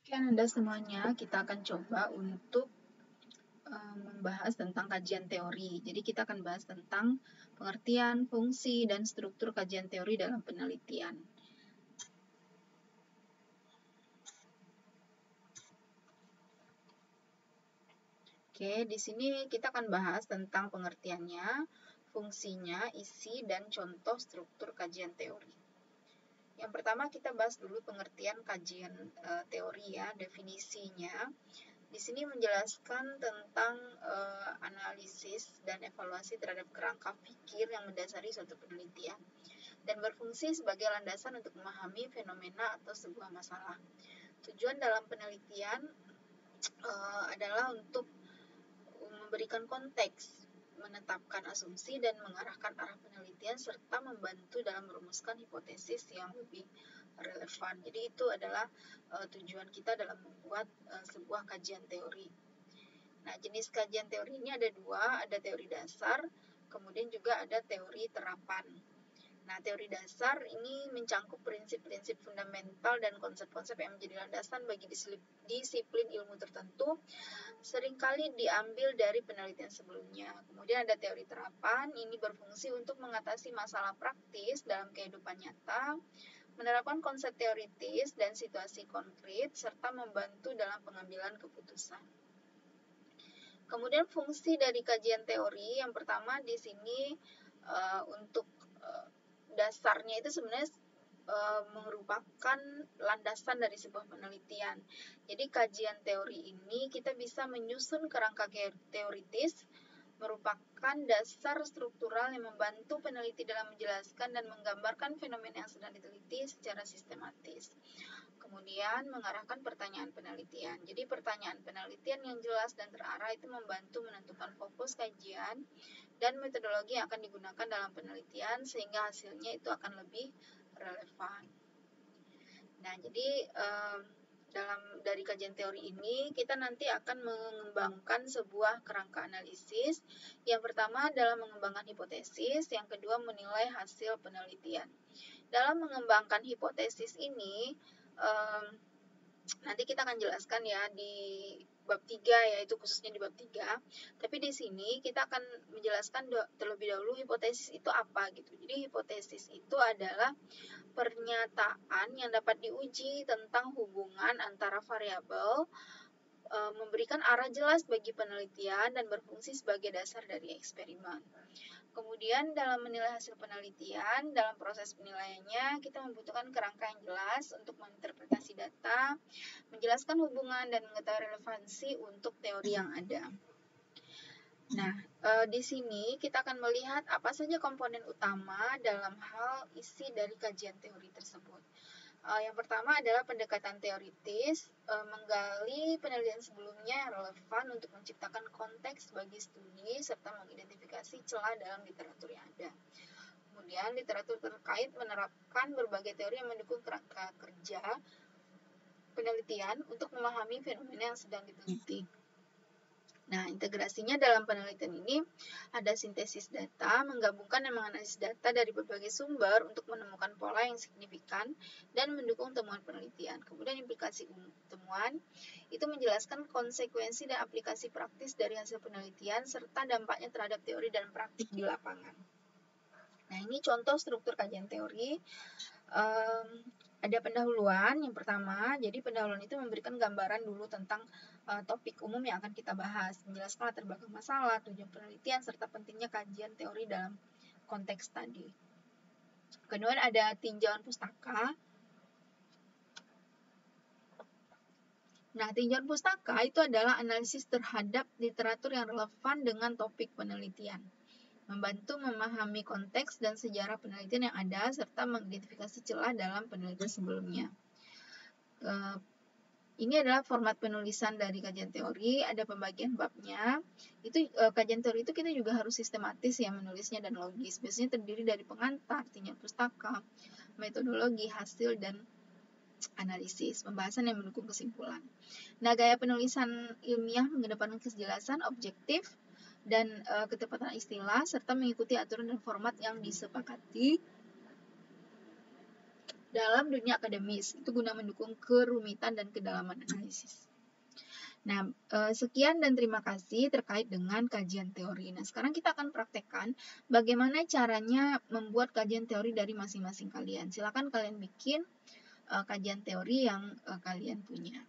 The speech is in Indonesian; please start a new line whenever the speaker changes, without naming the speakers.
Oke, Anda semuanya, kita akan coba untuk membahas tentang kajian teori. Jadi kita akan bahas tentang pengertian, fungsi, dan struktur kajian teori dalam penelitian. Oke, di sini kita akan bahas tentang pengertiannya, fungsinya, isi, dan contoh struktur kajian teori. Yang pertama kita bahas dulu pengertian kajian teori ya, definisinya. Di sini menjelaskan tentang analisis dan evaluasi terhadap kerangka pikir yang mendasari suatu penelitian dan berfungsi sebagai landasan untuk memahami fenomena atau sebuah masalah. Tujuan dalam penelitian adalah untuk memberikan konteks, menetapkan asumsi dan mengarahkan arah penelitian serta membantu dalam merumuskan hipotesis yang lebih relevan. Jadi itu adalah tujuan kita dalam membuat sebuah kajian teori. Nah, jenis kajian teori ini ada dua, ada teori dasar, kemudian juga ada teori terapan. Nah, teori dasar ini mencangkup prinsip-prinsip fundamental dan konsep-konsep yang menjadi landasan bagi disiplin ilmu tertentu, seringkali diambil dari penelitian sebelumnya. Kemudian ada teori terapan, ini berfungsi untuk mengatasi masalah praktis dalam kehidupan nyata, menerapkan konsep teoritis dan situasi konkret, serta membantu dalam pengambilan keputusan. Kemudian fungsi dari kajian teori, yang pertama di sini untuk dasarnya itu sebenarnya merupakan landasan dari sebuah penelitian. Jadi kajian teori ini kita bisa menyusun kerangka teoritis, merupakan dasar struktural yang membantu peneliti dalam menjelaskan dan menggambarkan fenomena yang sedang diteliti secara sistematis. Kemudian mengarahkan pertanyaan penelitian. Jadi pertanyaan penelitian yang jelas dan terarah itu membantu menentukan fokus kajian dan metodologi yang akan digunakan dalam penelitian sehingga hasilnya itu akan lebih relevan. Nah, jadi dari kajian teori ini kita nanti akan mengembangkan sebuah kerangka analisis. Yang pertama adalah mengembangkan hipotesis, yang kedua menilai hasil penelitian. Dalam mengembangkan hipotesis ini nanti kita akan jelaskan ya di bab 3 yaitu khususnya di bab 3. Tapi di sini kita akan menjelaskan terlebih dahulu hipotesis itu apa gitu. Jadi hipotesis itu adalah pernyataan yang dapat diuji tentang hubungan antara variabel, memberikan arah jelas bagi penelitian dan berfungsi sebagai dasar dari eksperimen. Kemudian dalam menilai hasil penelitian, dalam proses penilaiannya kita membutuhkan kerangka yang jelas untuk menginterpretasi data, menjelaskan hubungan dan mengetahui relevansi untuk teori yang ada. Nah, di sini kita akan melihat apa saja komponen utama dalam hal isi dari kajian teori tersebut. Yang pertama adalah pendekatan teoritis, menggali penelitian sebelumnya yang relevan untuk menciptakan konteks bagi studi serta mengidentifikasi celah dalam literatur yang ada. Kemudian literatur terkait menerapkan berbagai teori yang mendukung kerangka kerja penelitian untuk memahami fenomena yang sedang diteliti. Nah, integrasinya dalam penelitian ini ada sintesis data, menggabungkan dan menganalisis data dari berbagai sumber untuk menemukan pola yang signifikan dan mendukung temuan penelitian. Kemudian implikasi temuan itu menjelaskan konsekuensi dan aplikasi praktis dari hasil penelitian serta dampaknya terhadap teori dan praktik di lapangan. Nah, ini contoh struktur kajian teori. Ada pendahuluan yang pertama, jadi pendahuluan itu memberikan gambaran dulu tentang topik umum yang akan kita bahas, menjelaskan latar belakang masalah, tujuan penelitian, serta pentingnya kajian teori dalam konteks tadi. Kemudian ada tinjauan pustaka. Nah, tinjauan pustaka itu adalah analisis terhadap literatur yang relevan dengan topik penelitian, membantu memahami konteks dan sejarah penelitian yang ada, serta mengidentifikasi celah dalam penelitian sebelumnya. Ini adalah format penulisan dari kajian teori, ada pembagian babnya. Itu kajian teori itu kita juga harus sistematis ya menulisnya dan logis. Biasanya terdiri dari pengantar, tinjauan pustaka, metodologi, hasil, dan analisis, pembahasan yang mendukung kesimpulan. Nah, gaya penulisan ilmiah mengedepankan kejelasan, objektif, dan ketepatan istilah, serta mengikuti aturan dan format yang disepakati dalam dunia akademis, itu guna mendukung kerumitan dan kedalaman analisis. Nah, sekian dan terima kasih terkait dengan kajian teori. Nah, sekarang kita akan praktekkan bagaimana caranya membuat kajian teori dari masing-masing kalian. Silakan kalian bikin kajian teori yang kalian punya.